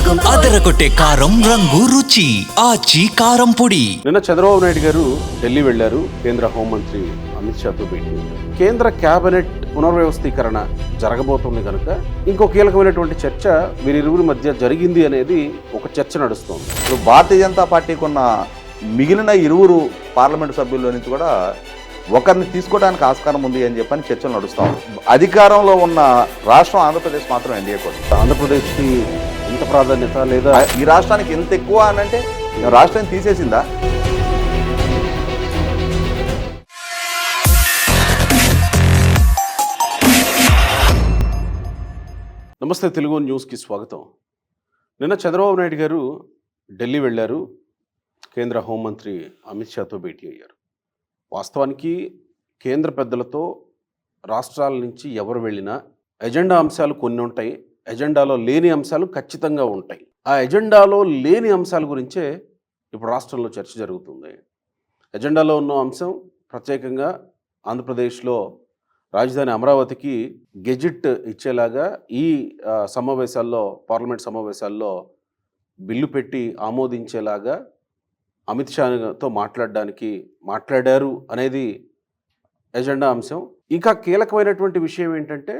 అదరగొట్టే కారం రంగు రుచి ఆచి కారం పొడి. నిన్న చంద్రబాబు నాయుడు గారు ఢిల్లీ వెళ్లారు. కేంద్ర హోంమంత్రి అమిత్ షాతో భేటీ. కేంద్ర కేబినెట్ పునర్వ్యవస్థీకరణ జరగబోతుంది కనుక ఇంకో కీలకమైనటువంటి చర్చ వీరిరువురి మధ్య జరిగింది అనేది ఒక చర్చ నడుస్తోంది. ఇప్పుడు భారతీయ జనతా పార్టీకి ఉన్న మిగిలిన ఇరువురు పార్లమెంటు సభ్యుల్లో నుంచి కూడా ఒకరిని తీసుకోవడానికి ఆస్కారం ఉంది అని చెప్పని చర్చలు నడుస్తాం. అధికారంలో ఉన్న రాష్ట్రం ఆంధ్రప్రదేశ్ మాత్రం ఎన్డీఏ కూడా. ఆంధ్రప్రదేశ్కి ఎంత ప్రాధాన్యత లేదా ఈ రాష్ట్రానికి ఎంత ఎక్కువ అని అంటే రాష్ట్రాన్ని తీసేసిందా? నమస్తే, తెలుగు న్యూస్కి స్వాగతం. నిన్న చంద్రబాబు నాయుడు గారు ఢిల్లీ వెళ్ళారు. కేంద్ర హోంమంత్రి అమిత్ షాతో భేటీ అయ్యారు. వాస్తవానికి కేంద్ర పెద్దలతో రాష్ట్రాల నుంచి ఎవరు వెళ్ళినా ఎజెండా అంశాలు కొన్ని ఉంటాయి, ఎజెండాలో లేని అంశాలు ఖచ్చితంగా ఉంటాయి. ఆ ఎజెండాలో లేని అంశాల గురించే ఇప్పుడు రాష్ట్రంలో చర్చ జరుగుతుంది. ఎజెండాలో ఉన్న అంశం ప్రత్యేకంగా ఆంధ్రప్రదేశ్లో రాజధాని అమరావతికి గెజిట్ ఇచ్చేలాగా ఈ సమావేశాల్లో, పార్లమెంట్ సమావేశాల్లో బిల్లు పెట్టి ఆమోదించేలాగా అమిత్ షాతో మాట్లాడారు అనేది ఎజెండా అంశం. ఇంకా కీలకమైనటువంటి విషయం ఏంటంటే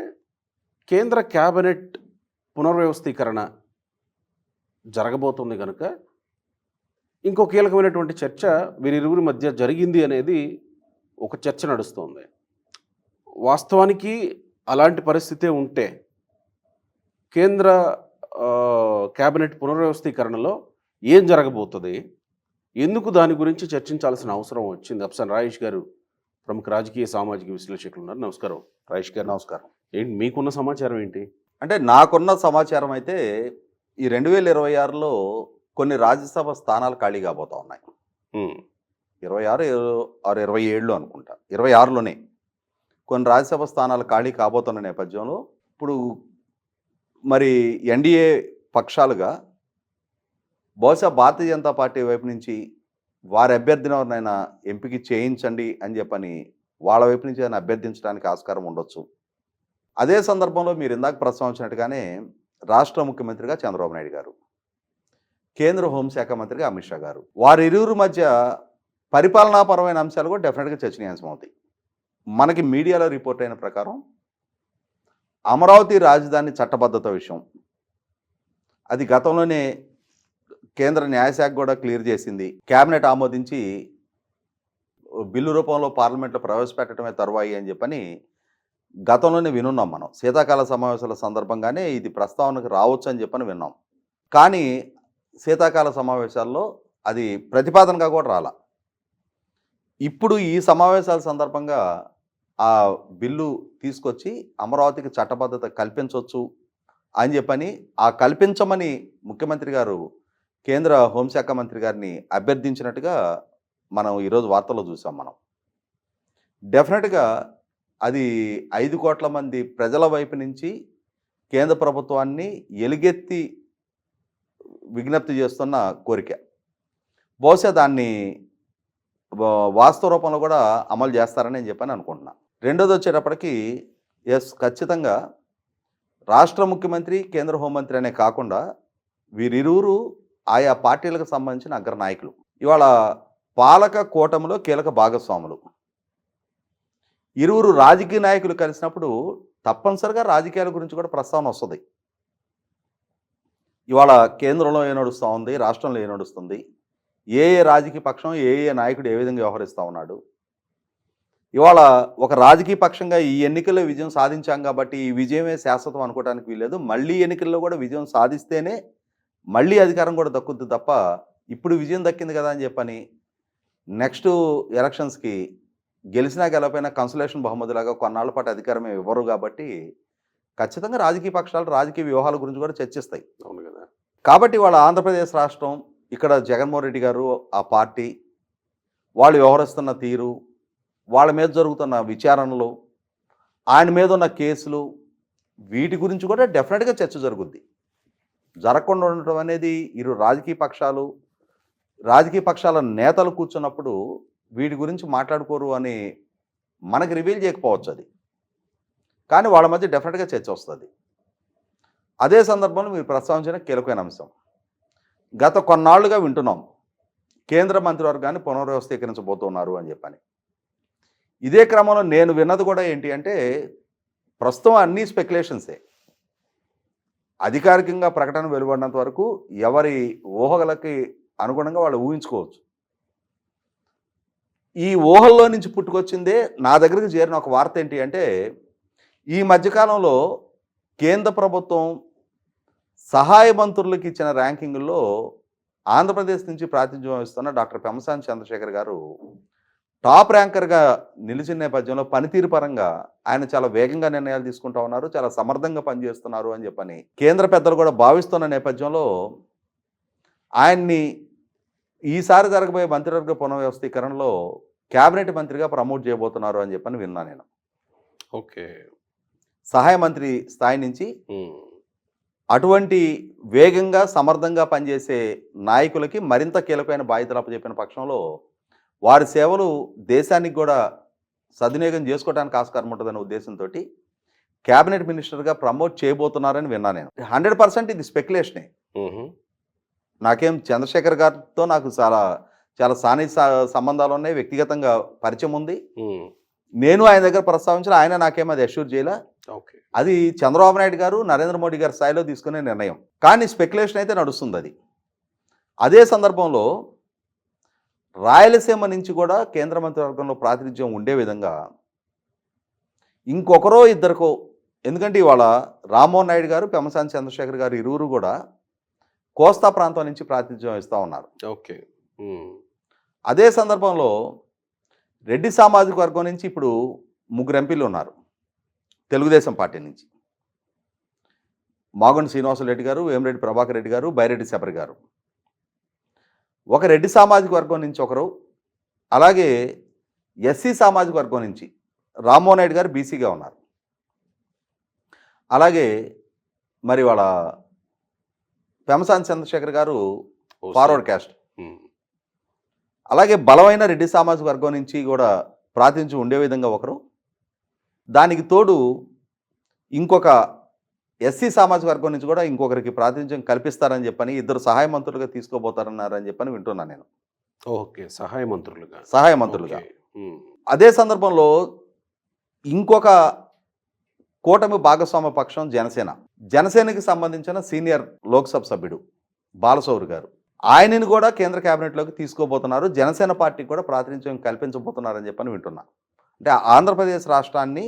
కేంద్ర కేబినెట్ పునర్వ్యవస్థీకరణ జరగబోతుంది కనుక ఇంకో కీలకమైనటువంటి చర్చ వీరిరువురి మధ్య జరిగింది అనేది ఒక చర్చ నడుస్తోంది. వాస్తవానికి అలాంటి పరిస్థితే ఉంటే కేంద్ర కేబినెట్ పునర్వ్యవస్థీకరణలో ఏం జరగబోతుంది, ఎందుకు దాని గురించి చర్చించాల్సిన అవసరం వచ్చింది? అఫ్సన్ రాయేష్ గారు ప్రముఖ రాజకీయ సామాజిక విశ్లేషకులు ఉన్నారు. నమస్కారం రాయేష్ గారు. నమస్కారం. ఏంటి మీకున్న సమాచారం ఏంటి? అంటే నాకున్న సమాచారం అయితే ఈ 2026లో కొన్ని రాజ్యసభ స్థానాలు ఖాళీ కాబోతా ఉన్నాయి. 26 ఆరు 27 అనుకుంటా, 26లోనే కొన్ని రాజ్యసభ స్థానాలు ఖాళీ కాబోతున్న నేపథ్యంలో ఇప్పుడు మరి ఎన్డీఏ పక్షాలుగా బహుశా భారతీయ జనతా పార్టీ వైపు నుంచి వారి అభ్యర్థిని ఎవరినైనా ఎంపిక చేయించండి అని చెప్పని వాళ్ళ వైపు నుంచి ఆయన అభ్యర్థించడానికి ఆస్కారం ఉండొచ్చు. అదే సందర్భంలో మీరు ఇందాక ప్రస్తావించినట్టుగానే రాష్ట్ర ముఖ్యమంత్రిగా చంద్రబాబు నాయుడు గారు, కేంద్ర హోంశాఖ మంత్రిగా అమిత్ షా గారు, వారిరువురి మధ్య పరిపాలనాపరమైన అంశాలు కూడా డెఫినెట్గా చర్చనీయాంశం అవుతాయి. మనకి మీడియాలో రిపోర్ట్ అయిన ప్రకారం అమరావతి రాజధాని చట్టబద్ధత విషయం అది గతంలోనే కేంద్ర న్యాయశాఖ కూడా క్లియర్ చేసింది. కేబినెట్ ఆమోదించి బిల్లు రూపంలో పార్లమెంట్లో ప్రవేశపెట్టడమే తరువాయి అని చెప్పని గతంలోనే వినున్నాం. మనం శీతాకాల సమావేశాల సందర్భంగానే ఇది ప్రస్తావనకు రావచ్చు అని చెప్పని విన్నాం. కానీ శీతాకాల సమావేశాల్లో అది ప్రతిపాదనగా కూడా రాలా. ఇప్పుడు ఈ సమావేశాల సందర్భంగా ఆ బిల్లు తీసుకొచ్చి అమరావతికి చట్టబద్ధత కల్పించవచ్చు అని చెప్పని, ఆ కల్పించమని ముఖ్యమంత్రి గారు కేంద్ర హోంశాఖ మంత్రి గారిని అభ్యర్థించినట్టుగా మనం ఈరోజు వార్తల్లో చూసాం. మనం డెఫినెట్గా అది 5 కోట్ల మంది ప్రజల వైపు నుంచి కేంద్ర ప్రభుత్వాన్ని ఎలుగెత్తి విజ్ఞప్తి చేస్తున్న కోరిక. బహుశా దాన్ని వాస్తవ రూపంలో కూడా అమలు చేస్తారని నేను చెప్పని అనుకుంటున్నా. రెండోది వచ్చేటప్పటికి ఖచ్చితంగా రాష్ట్ర ముఖ్యమంత్రి, కేంద్ర హోంమంత్రి అనే కాకుండా వీరిరువురు ఆయా పార్టీలకు సంబంధించిన అగ్రనాయకులు. ఇవాళ పాలక కూటమిలో కీలక భాగస్వాములు. ఇరువురు రాజకీయ నాయకులు కలిసినప్పుడు తప్పనిసరిగా రాజకీయాల గురించి కూడా ప్రస్తావన వస్తుంది. ఇవాళ కేంద్రంలో ఏ నడుస్తూ ఉంది, రాష్ట్రంలో ఏ నడుస్తుంది, ఏ రాజకీయ పక్షం, ఏ నాయకుడు ఏ విధంగా వ్యవహరిస్తూ ఉన్నాడు. ఇవాళ ఒక రాజకీయ పక్షంగా ఈ ఎన్నికల్లో విజయం సాధించాం కాబట్టి ఈ విజయమే శాశ్వతం అనుకోవడానికి వీల్లేదు. మళ్ళీ ఎన్నికల్లో కూడా విజయం సాధిస్తేనే మళ్ళీ అధికారం కూడా దక్కుద్ది తప్ప ఇప్పుడు విజయం దక్కింది కదా అని చెప్పని నెక్స్ట్ ఎలక్షన్స్కి గెలిచినా గెలపైనా కన్సలేషన్ బహుమతిలాగా కొన్నాళ్ల పాటు అధికారమే ఇవ్వరు. కాబట్టి ఖచ్చితంగా రాజకీయ పక్షాలు రాజకీయ వ్యూహాల గురించి కూడా చర్చిస్తాయి. అవును కదా. కాబట్టి వాళ్ళ ఆంధ్రప్రదేశ్ రాష్ట్రం, ఇక్కడ జగన్మోహన్ రెడ్డి గారు, ఆ పార్టీ వాళ్ళు వ్యవహరిస్తున్న తీరు, వాళ్ళ మీద జరుగుతున్న విచారణలు, ఆయన మీద ఉన్న కేసులు, వీటి గురించి కూడా డెఫినెట్గా చర్చ జరుగుద్ది. జరగకుండా ఉండటం అనేది ఇరు రాజకీయ పక్షాల నేతలు కూర్చున్నప్పుడు వీటి గురించి మాట్లాడుకోరు అని మనకి రివీల్ చేయకపోవచ్చు అది. కానీ వాళ్ళ మధ్య డెఫినెట్గా చర్చ వస్తుంది. అదే సందర్భంలో మీరు ప్రస్తావించిన కీలకమైన అంశం, గత కొన్నాళ్లుగా వింటున్నాం కేంద్ర మంత్రివర్గాన్ని పునర్వ్యవస్థీకరించబోతున్నారు అని చెప్పని. ఇదే క్రమంలో నేను విన్నది కూడా ఏంటి అంటే, ప్రస్తుతం అన్నీ స్పెక్యులేషన్సే, అధికారికంగా ప్రకటన వెలువడినంత వరకు ఎవరి ఊహలకి అనుగుణంగా వాళ్ళు ఊహించుకోవచ్చు. ఈ ఊహల్లో నుంచి పుట్టుకొచ్చిందే నా దగ్గరికి చేరిన ఒక వార్త ఏంటి అంటే, ఈ మధ్యకాలంలో కేంద్ర ప్రభుత్వం సహాయ మంత్రులకు ఇచ్చిన ర్యాంకింగుల్లో ఆంధ్రప్రదేశ్ నుంచి ప్రాతినిధ్యం వహిస్తున్న డాక్టర్ పెమ్మసాని చంద్రశేఖర్ గారు టాప్ ర్యాంకర్గా నిలిచిన నేపథ్యంలో పనితీరు పరంగా ఆయన చాలా వేగంగా నిర్ణయాలు తీసుకుంటూ ఉన్నారు, చాలా సమర్థంగా పనిచేస్తున్నారు అని చెప్పని కేంద్ర పెద్దలు కూడా భావిస్తున్న నేపథ్యంలో ఆయన్ని ఈసారి జరగబోయే మంత్రివర్గ పునర్వ్యవస్థీకరణలో కేబినెట్ మంత్రిగా ప్రమోట్ చేయబోతున్నారు అని చెప్పని విన్నా నేను. ఓకే, సహాయ మంత్రి స్థాయి నుంచి అటువంటి వేగంగా సమర్థంగా పనిచేసే నాయకులకి మరింత కీలకమైన బాధ్యతలు అప్పచెప్పిన పక్షంలో వారి సేవలు దేశానికి కూడా సద్వినియోగం చేసుకోవడానికి ఆస్కారం ఉంటుందనే ఉద్దేశంతో క్యాబినెట్ మినిస్టర్గా ప్రమోట్ చేయబోతున్నారని విన్నా నేను. 100% ఇది స్పెక్యులేషనే. నాకేం చంద్రశేఖర్ గారితో నాకు చాలా చాలా సాన్నిహిత సంబంధాలు ఉన్నాయి, వ్యక్తిగతంగా పరిచయం ఉంది. నేను ఆయన దగ్గర ప్రస్తావించిన, ఆయన నాకేం అది అష్యూర్ చేయలే. అది చంద్రబాబు నాయుడు గారు నరేంద్ర మోడీ గారి స్థాయిలో తీసుకునే నిర్ణయం, కానీ స్పెక్యులేషన్ అయితే నడుస్తుంది అది. అదే సందర్భంలో రాయలసీమ నుంచి కూడా కేంద్ర మంత్రివర్గంలో ప్రాతినిధ్యం ఉండే విధంగా ఇంకొకరో ఇద్దరికో, ఎందుకంటే ఇవాళ రామ్మోహన్ నాయుడు గారు పెమ్మసాని చంద్రశేఖర్ గారు ఇరువురు కూడా కోస్తా ప్రాంతం నుంచి ప్రాతినిధ్యం వహిస్తూ ఉన్నారు. ఓకే, అదే సందర్భంలో రెడ్డి సామాజిక వర్గం నుంచి ఇప్పుడు 3 ఎంపీలు ఉన్నారు తెలుగుదేశం పార్టీ నుంచి. మాగంటి శ్రీనివాసరెడ్డి గారు, వేమిరెడ్డి ప్రభాకర్ రెడ్డి గారు, బైరెడ్డి శబరి గారు. ఒక రెడ్డి సామాజిక వర్గం నుంచి ఒకరు, అలాగే ఎస్సీ సామాజిక వర్గం నుంచి రామ్మోహన్ నాయుడు గారు బీసీగా ఉన్నారు. అలాగే మరి వాళ్ళ పెమ్మసాని చంద్రశేఖర్ గారు ఫార్వర్డ్ క్యాస్ట్. అలాగే బలమైన రెడ్డి సామాజిక వర్గం నుంచి కూడా ప్రాతినిధ్యం ఉండే విధంగా ఒకరు, దానికి తోడు ఇంకొక ఎస్సీ సామాజిక వర్గం నుంచి కూడా ఇంకొకరికి ప్రాతినిధ్యం కల్పిస్తారని చెప్పని, 2 సహాయ మంత్రులుగా తీసుకోబోతారన్నారని చెప్పని వింటున్నాను నేను. ఓకే, సహాయ మంత్రులుగా. అదే సందర్భంలో ఇంకొక కూటమి భాగస్వామ్య పక్షం జనసేనకి సంబంధించిన సీనియర్ లోక్సభ సభ్యుడు బాలశౌరి గారు, ఆయనని కూడా కేంద్ర కేబినెట్లోకి తీసుకోబోతున్నారు, జనసేన పార్టీకి కూడా ప్రాతినిధ్యం కల్పించబోతున్నారని చెప్పని వింటున్నా. అంటే ఆంధ్రప్రదేశ్ రాష్ట్రాన్ని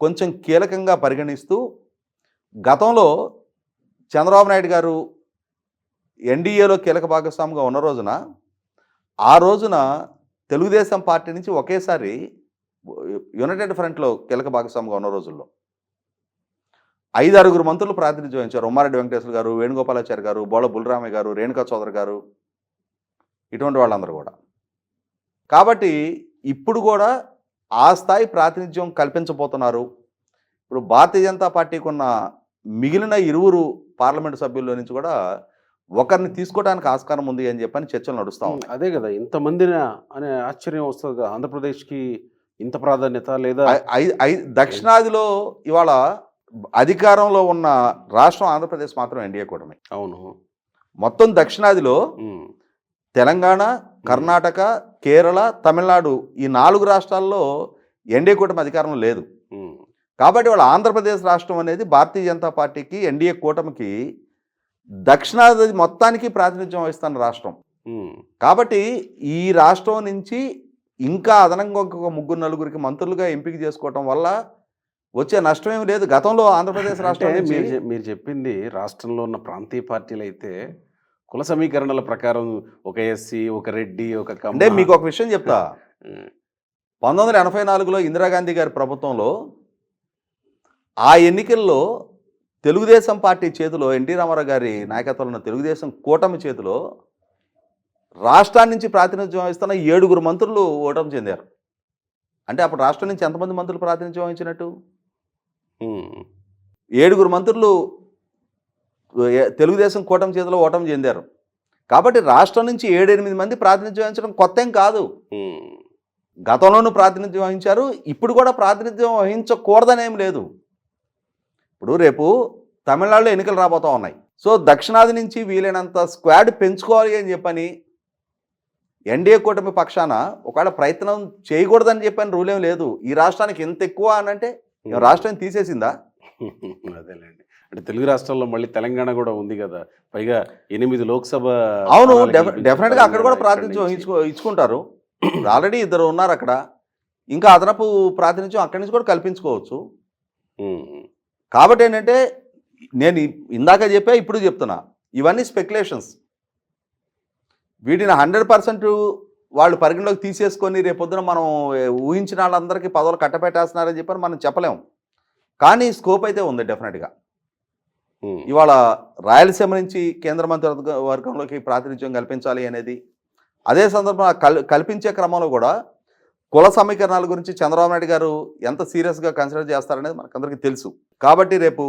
కొంచెం కీలకంగా పరిగణిస్తూ, గతంలో చంద్రబాబు నాయుడు గారు ఎన్డీఏలో కీలక భాగస్వామిగా ఉన్న రోజున, ఆ రోజున తెలుగుదేశం పార్టీ నుంచి ఒకేసారి యునైటెడ్ ఫ్రంట్లో కీలక భాగస్వామిగా ఉన్న రోజుల్లో 5-6 మంత్రులు ప్రాతినిధ్యం వహించారు. ఉమ్మారెడ్డి వెంకటేశ్వర గారు, వేణుగోపాలాచారి గారు, బోళ బుల్రామయ్య గారు, రేణుకా చౌదరి గారు, ఇటువంటి వాళ్ళందరూ కూడా. కాబట్టి ఇప్పుడు కూడా ఆ స్థాయి ప్రాతినిధ్యం కల్పించబోతున్నారు. ఇప్పుడు భారతీయ జనతా పార్టీకి ఉన్న మిగిలిన 2 పార్లమెంటు సభ్యుల్లో నుంచి కూడా ఒకరిని తీసుకోవడానికి ఆస్కారం ఉంది అని చెప్పని చర్చలు నడుస్తూ ఉన్నాయి. అదే కదా, ఇంతమందిని అనే ఆశ్చర్యం వస్తుంది కదా, ఆంధ్రప్రదేశ్కి ఇంత ప్రాధాన్యత లేదా? దక్షిణాదిలో ఇవాళ అధికారంలో ఉన్న రాష్ట్రం ఆంధ్రప్రదేశ్ మాత్రం ఎన్డీఏ కూటమి. అవును, మొత్తం దక్షిణాదిలో తెలంగాణ, కర్ణాటక, కేరళ, తమిళనాడు ఈ 4 రాష్ట్రాల్లో ఎన్డీఏ కూటమి అధికారంలో లేదు. కాబట్టి వాళ్ళ ఆంధ్రప్రదేశ్ రాష్ట్రం అనేది భారతీయ జనతా పార్టీకి, ఎన్డీఏ కూటమికి దక్షిణాది మొత్తానికి ప్రాతినిధ్యం వహిస్తున్న రాష్ట్రం. కాబట్టి ఈ రాష్ట్రం నుంచి ఇంకా అదనంగా ఇంకొక 3-4 మంత్రులుగా ఎంపిక చేసుకోవటం వల్ల వచ్చే నష్టం ఏమి లేదు. గతంలో ఆంధ్రప్రదేశ్ రాష్ట్రం మీరు చెప్పింది రాష్ట్రంలో ఉన్న ప్రాంతీయ పార్టీలు అయితే కుల సమీకరణల ప్రకారం ఒక ఎస్సీ, ఒక రెడ్డి, ఒక అంటే మీకు ఒక విషయం చెప్తా. 1984లో ఇందిరాగాంధీ గారి ప్రభుత్వంలో ఆ ఎన్నికల్లో తెలుగుదేశం పార్టీ చేతిలో, ఎన్టీ రామారావు గారి నాయకత్వంలో ఉన్న తెలుగుదేశం కూటమి చేతిలో రాష్ట్రాన్ని నుంచి ప్రాతినిధ్యం వహిస్తున్న 7 మంత్రులు ఓటమి చెందారు. అంటే అప్పుడు రాష్ట్రం నుంచి ఎంతమంది మంత్రులు ప్రాతినిధ్యం వహించినట్టు? 7 మంత్రులు తెలుగుదేశం కూటమి చేతిలో ఓటమి చెందారు. కాబట్టి రాష్ట్రం నుంచి 7-8 మంది ప్రాతినిధ్యం వహించడం కొత్త ఏం కాదు. గతంలోనూ ప్రాతినిధ్యం వహించారు, ఇప్పుడు కూడా ప్రాతినిధ్యం వహించకూడదనేం లేదు. ఇప్పుడు రేపు తమిళనాడులో ఎన్నికలు రాబోతూ ఉన్నాయి. సో దక్షిణాది నుంచి వీలైనంత స్క్వాడ్ పెంచుకోవాలి అని చెప్పని ఎన్డీఏ కూటమి పక్షాన ఒకవేళ ప్రయత్నం చేయకూడదని చెప్పని రూల్ ఏం లేదు. ఈ రాష్ట్రానికి ఎంత ఎక్కువ అని అంటే రాష్ట్రం తీసేసిందా? అదేలేండి. అంటే తెలుగు రాష్ట్రాల్లో మళ్ళీ తెలంగాణ కూడా ఉంది కదా, పైగా 8 లోక్సభ. అవును, స్థానాలు గెలిపించిన డెఫినెట్గా అక్కడ కూడా తెలంగాణ ప్రాతినిధ్యం ఇక్కడి నుంచి. ఇచ్చుకుంటారు. ఆల్రెడీ 2 ఉన్నారు అక్కడ. ఇంకా అదనపు ప్రాతినిధ్యం అక్కడి నుంచి కూడా కల్పించుకోవచ్చు. ఉమ్. కాబట్టి ఏంటంటే నేను ఇందాక చెప్పా, ఇప్పుడు చెప్తున్నా, ఇవన్నీ స్పెక్యులేషన్స్. వీటిని 100% వాళ్ళు పరిగణలోకి తీసేసుకొని రేపొద్దున మనం ఊహించిన వాళ్ళందరికీ పదవులు కట్టపెట్టేస్తున్నారని చెప్పని మనం చెప్పలేము. కానీ స్కోప్ అయితే ఉంది డెఫినెట్గా. ఉమ్. ఇవాళ రాయలసీమ నుంచి కేంద్ర మంత్రివర్గంలోకి ప్రాతినిధ్యం కల్పించాలి అనేది, అదే సందర్భంలో కల్పించే క్రమంలో కూడా కుల సమీకరణాల గురించి చంద్రబాబు నాయుడు గారు ఎంత సీరియస్గా కన్సిడర్ చేస్తారనేది మనకందరికీ తెలుసు. కాబట్టి రేపు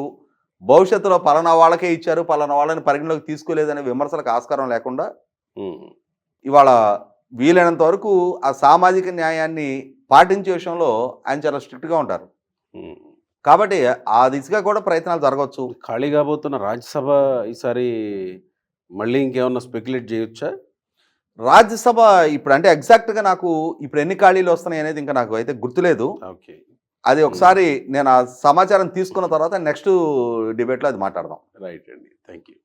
భవిష్యత్తులో పలానా వాళ్ళకే ఇచ్చారు, పలానా వాళ్ళని పరిగణలోకి తీసుకోలేదనే విమర్శలకు ఆస్కారం లేకుండా ఉమ్. ఇవాళ వీలైనంత వరకు ఆ సామాజిక న్యాయాన్ని పాటించే విషయంలో ఆయన చాలా స్ట్రిక్ట్గా ఉంటారు. ఉమ్. కాబట్టి ఆ దిశగా కూడా ప్రయత్నాలు జరగవచ్చు. ఖాళీ కాబోతున్న రాజ్యసభ ఈసారి మళ్ళీ ఇంకేమన్నా స్పెక్యులేట్ చేయొచ్చా? రాజ్యసభ ఇప్పుడు అంటే ఎగ్జాక్ట్గా నాకు ఇప్పుడు ఎన్ని ఖాళీలు వస్తున్నాయి అనేది ఇంకా నాకు అయితే గుర్తులేదు. ఓకే. అది ఒకసారి నేను ఆ సమాచారం తీసుకున్న తర్వాత నెక్స్ట్ డిబేట్లో అది మాట్లాడదాం. రైట్ అండి, థ్యాంక్ యూ.